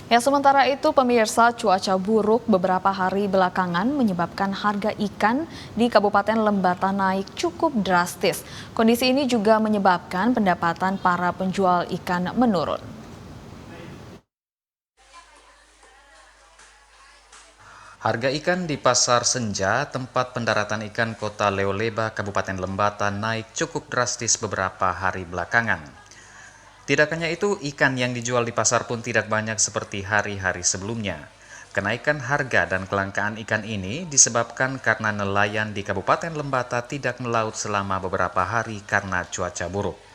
Ya, sementara itu pemirsa, cuaca buruk beberapa hari belakangan menyebabkan harga ikan di Kabupaten Lembata naik cukup drastis. Kondisi ini juga menyebabkan pendapatan para penjual ikan menurun. Harga ikan di Pasar Senja, tempat pendaratan ikan Kota Leoleba, Kabupaten Lembata, naik cukup drastis beberapa hari belakangan. Tidak hanya itu, ikan yang dijual di pasar pun tidak banyak seperti hari-hari sebelumnya. Kenaikan harga dan kelangkaan ikan ini disebabkan karena nelayan di Kabupaten Lembata tidak melaut selama beberapa hari karena cuaca buruk.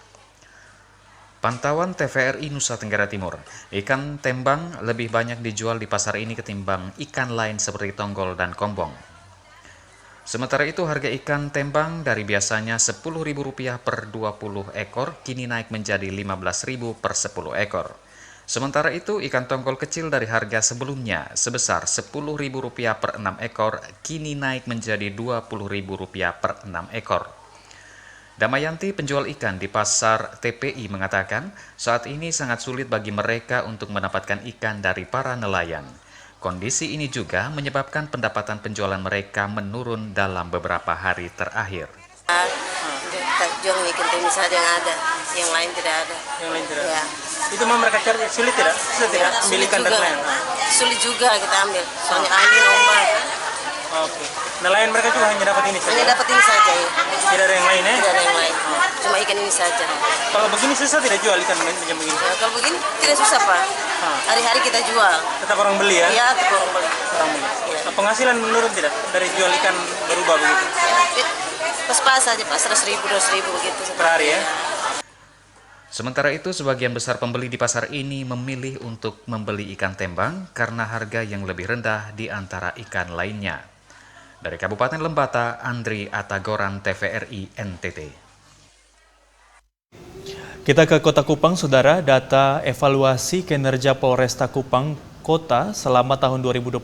Pantauan TVRI Nusa Tenggara Timur, ikan tembang lebih banyak dijual di pasar ini ketimbang ikan lain seperti tonggol dan kombong. Sementara itu harga ikan tembang dari biasanya Rp10.000 per 20 ekor kini naik menjadi Rp15.000 per 10 ekor. Sementara itu ikan tonggol kecil dari harga sebelumnya sebesar Rp10.000 per 6 ekor kini naik menjadi Rp20.000 per 6 ekor. Damayanti, penjual ikan di pasar TPI, mengatakan saat ini sangat sulit bagi mereka untuk mendapatkan ikan dari para nelayan. Kondisi ini juga menyebabkan pendapatan penjualan mereka menurun dalam beberapa hari terakhir. Jual ikan ini saja yang ada, yang lain tidak ada. Yang lain tidak ada? Ya. Itu memang mereka cari sulit tidak? Susah tidak ambil ikan dari nelayan? Sulit juga kita ambil, soalnya angin, ombak. Oke. Nelayan mereka juga hanya dapat ini saja? Hanya dapat ini saja ya. Tidak ada yang lain ya? Tidak ada yang lain, cuma ikan ini saja. Kalau begini susah tidak jual ikan macam begini? Ya, kalau begini tidak susah Pak, hari-hari kita jual. Tetap orang beli ya? Iya, tetap orang beli. Orang beli. Ya. Penghasilan menurun tidak dari jual ikan berubah begitu? Pas-pas saja Pak, 100.000, 200.000 begitu. Per hari ya? Sementara itu, sebagian besar pembeli di pasar ini memilih untuk membeli ikan tembang karena harga yang lebih rendah di antara ikan lainnya. Dari Kabupaten Lembata, Andri Atagoran, TVRI NTT. Kita ke Kota Kupang, Saudara. Data evaluasi kinerja Polresta Kupang Kota selama tahun 2022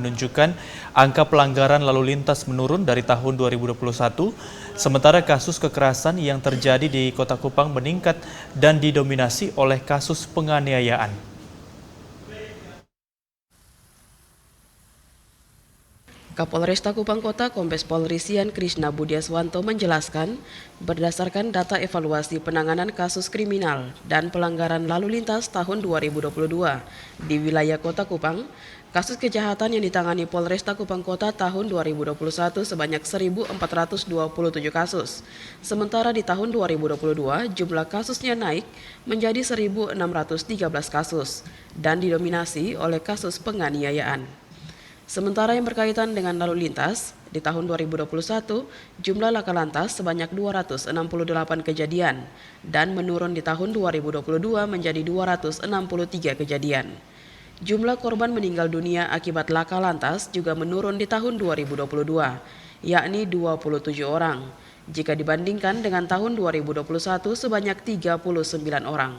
menunjukkan angka pelanggaran lalu lintas menurun dari tahun 2021, sementara kasus kekerasan yang terjadi di Kota Kupang meningkat dan didominasi oleh kasus penganiayaan. Kapolresta Kupang Kota Kombes Pol Risian Krishna Budiaswanto menjelaskan, berdasarkan data evaluasi penanganan kasus kriminal dan pelanggaran lalu lintas tahun 2022 di wilayah Kota Kupang, kasus kejahatan yang ditangani Polresta Kupang Kota tahun 2021 sebanyak 1.427 kasus. Sementara di tahun 2022 jumlah kasusnya naik menjadi 1.613 kasus dan didominasi oleh kasus penganiayaan. Sementara yang berkaitan dengan lalu lintas, di tahun 2021 jumlah laka lantas sebanyak 268 kejadian dan menurun di tahun 2022 menjadi 263 kejadian. Jumlah korban meninggal dunia akibat laka lantas juga menurun di tahun 2022, yakni 27 orang, jika dibandingkan dengan tahun 2021 sebanyak 39 orang.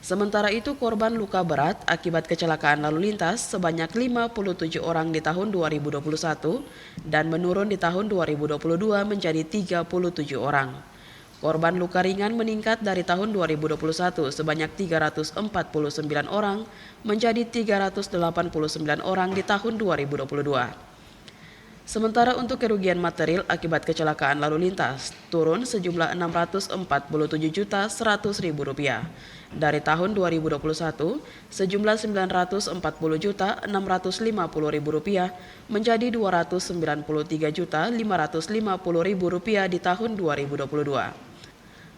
Sementara itu korban luka berat akibat kecelakaan lalu lintas sebanyak 57 orang di tahun 2021 dan menurun di tahun 2022 menjadi 37 orang. Korban luka ringan meningkat dari tahun 2021 sebanyak 349 orang menjadi 389 orang di tahun 2022. Sementara untuk kerugian material akibat kecelakaan lalu lintas turun sejumlah Rp647.100.000 dari tahun 2021 sejumlah Rp940.650.000 menjadi Rp293.550.000 di tahun 2022.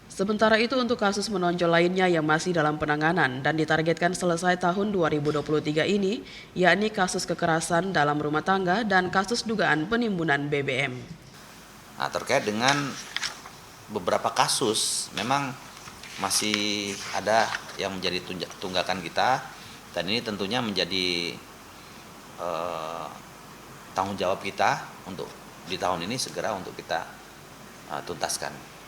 Sementara itu untuk kasus menonjol lainnya yang masih dalam penanganan dan ditargetkan selesai tahun 2023 ini, yakni kasus kekerasan dalam rumah tangga dan kasus dugaan penimbunan BBM. Nah, terkait dengan beberapa kasus, memang masih ada yang menjadi tunggakan kita, dan ini tentunya menjadi tanggung jawab kita untuk di tahun ini segera untuk kita tuntaskan.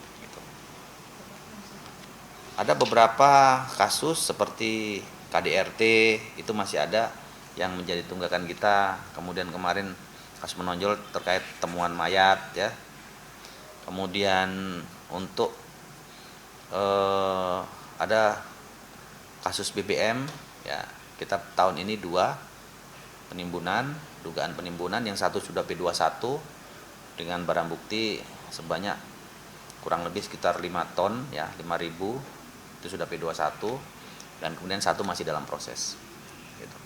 Ada beberapa kasus seperti KDRT itu masih ada yang menjadi tunggakan kita. Kemudian kemarin kasus menonjol terkait temuan mayat, ya. Kemudian untuk ada kasus BBM, ya, kita tahun ini 2 penimbunan, dugaan penimbunan, yang satu sudah P21 dengan barang bukti sebanyak kurang lebih sekitar 5 ton, ya, 5.000. Itu sudah P21 dan kemudian satu masih dalam proses. Gitu.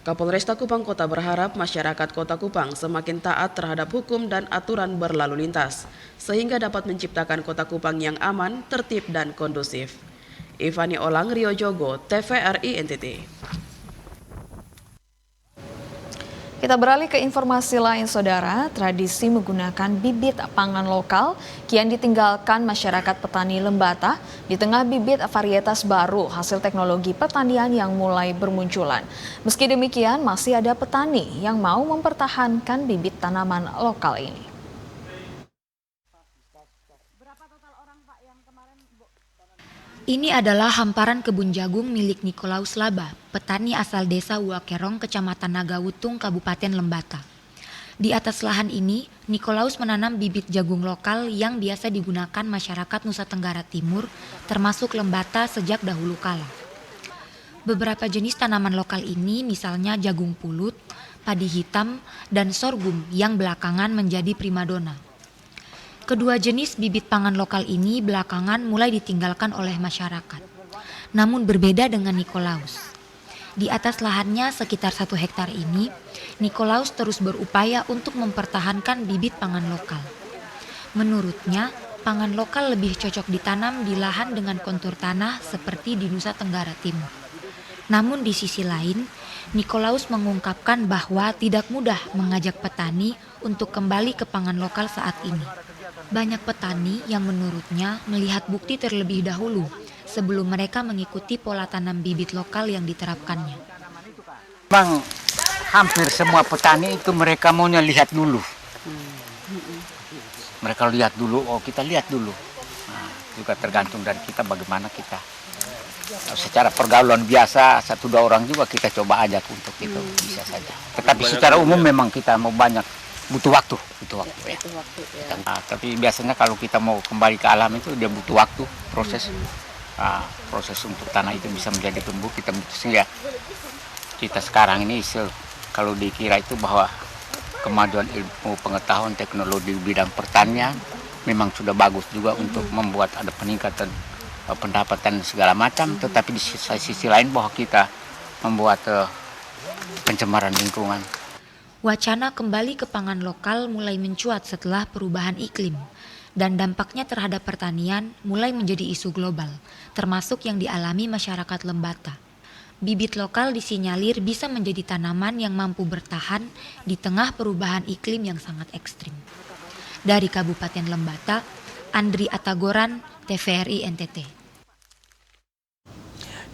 Kapolresta Kupang Kota berharap masyarakat Kota Kupang semakin taat terhadap hukum dan aturan berlalu lintas sehingga dapat menciptakan Kota Kupang yang aman, tertib dan kondusif. Ivani Olang, Rio Jogo, TVRI NTT. Kita beralih ke informasi lain, Saudara. Tradisi menggunakan bibit pangan lokal kian ditinggalkan masyarakat petani Lembata di tengah bibit varietas baru hasil teknologi pertanian yang mulai bermunculan. Meski demikian, masih ada petani yang mau mempertahankan bibit tanaman lokal ini. Ini adalah hamparan kebun jagung milik Nikolaus Laba, petani asal desa Wakerong, Kecamatan Nagawutung, Kabupaten Lembata. Di atas lahan ini, Nikolaus menanam bibit jagung lokal yang biasa digunakan masyarakat Nusa Tenggara Timur, termasuk Lembata sejak dahulu kala. Beberapa jenis tanaman lokal ini misalnya jagung pulut, padi hitam, dan sorghum yang belakangan menjadi primadona. Kedua jenis bibit pangan lokal ini belakangan mulai ditinggalkan oleh masyarakat. Namun berbeda dengan Nikolaus. Di atas lahannya sekitar 1 hektar ini, Nikolaus terus berupaya untuk mempertahankan bibit pangan lokal. Menurutnya, pangan lokal lebih cocok ditanam di lahan dengan kontur tanah seperti di Nusa Tenggara Timur. Namun di sisi lain, Nikolaus mengungkapkan bahwa tidak mudah mengajak petani untuk kembali ke pangan lokal saat ini. Banyak petani yang menurutnya melihat bukti terlebih dahulu sebelum mereka mengikuti pola tanam bibit lokal yang diterapkannya. Memang hampir semua petani itu mereka maunya lihat dulu. Mereka lihat dulu, oh kita lihat dulu. Nah, juga tergantung dari kita bagaimana kita. Secara pergaulan biasa 1-2 orang juga kita coba ajak untuk itu bisa saja. Tetapi secara umum memang kita mau banyak butuh waktu ya. Nah, tapi biasanya kalau kita mau kembali ke alam itu dia butuh waktu proses. Proses untuk tanah itu bisa menjadi tumbuh kita butuh ya. Kita sekarang ini kalau dikira itu bahwa kemajuan ilmu pengetahuan teknologi di bidang pertanian memang sudah bagus juga untuk membuat ada peningkatan pendapatan segala macam, tetapi di sisi lain bahwa kita membuat pencemaran lingkungan. Wacana kembali ke pangan lokal mulai mencuat setelah perubahan iklim dan dampaknya terhadap pertanian mulai menjadi isu global, termasuk yang dialami masyarakat Lembata. Bibit lokal disinyalir bisa menjadi tanaman yang mampu bertahan di tengah perubahan iklim yang sangat ekstrim. Dari Kabupaten Lembata, Andri Atagoran, TVRI NTT.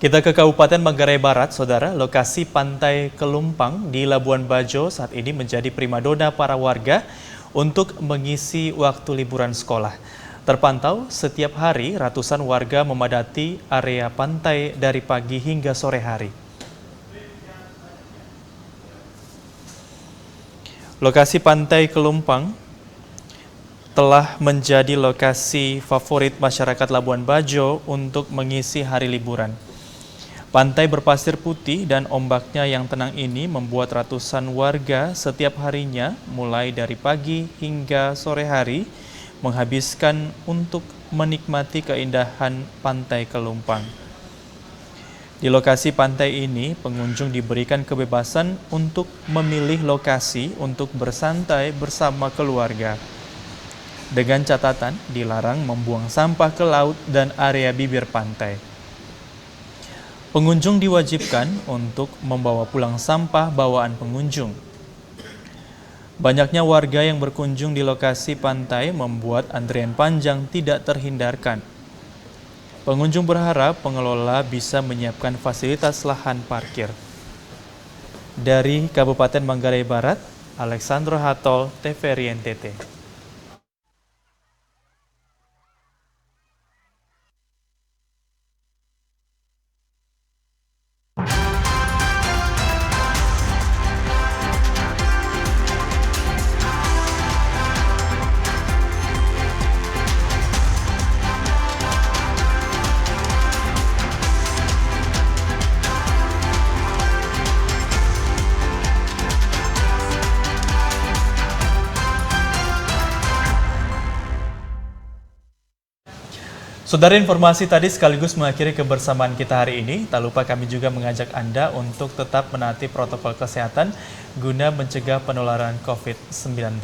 Kita ke Kabupaten Manggarai Barat, Saudara. Lokasi Pantai Kelumpang di Labuan Bajo saat ini menjadi primadona para warga untuk mengisi waktu liburan sekolah. Terpantau setiap hari ratusan warga memadati area pantai dari pagi hingga sore hari. Lokasi Pantai Kelumpang telah menjadi lokasi favorit masyarakat Labuan Bajo untuk mengisi hari liburan. Pantai berpasir putih dan ombaknya yang tenang ini membuat ratusan warga setiap harinya mulai dari pagi hingga sore hari menghabiskan untuk menikmati keindahan Pantai Kelumpang. Di lokasi pantai ini, pengunjung diberikan kebebasan untuk memilih lokasi untuk bersantai bersama keluarga. Dengan catatan dilarang membuang sampah ke laut dan area bibir pantai. Pengunjung diwajibkan untuk membawa pulang sampah bawaan pengunjung. Banyaknya warga yang berkunjung di lokasi pantai membuat antrian panjang tidak terhindarkan. Pengunjung berharap pengelola bisa menyiapkan fasilitas lahan parkir. Dari Kabupaten Manggarai Barat, Alexandro Hatol, TVRI NTT. Saudara, informasi tadi sekaligus mengakhiri kebersamaan kita hari ini. Tak lupa kami juga mengajak Anda untuk tetap menaati protokol kesehatan guna mencegah penularan COVID-19.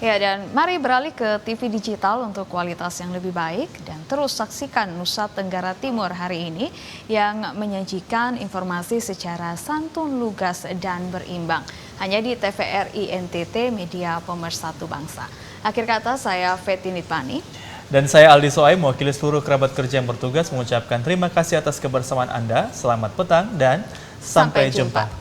Ya, dan mari beralih ke TV digital untuk kualitas yang lebih baik dan terus saksikan Nusa Tenggara Timur hari ini yang menyajikan informasi secara santun, lugas, dan berimbang. Hanya di TVRI NTT, media pemersatu bangsa. Akhir kata, saya Feti Nitpani. Dan saya Aldi Soai, mewakili seluruh kerabat kerja yang bertugas mengucapkan terima kasih atas kebersamaan Anda. Selamat petang dan sampai jumpa.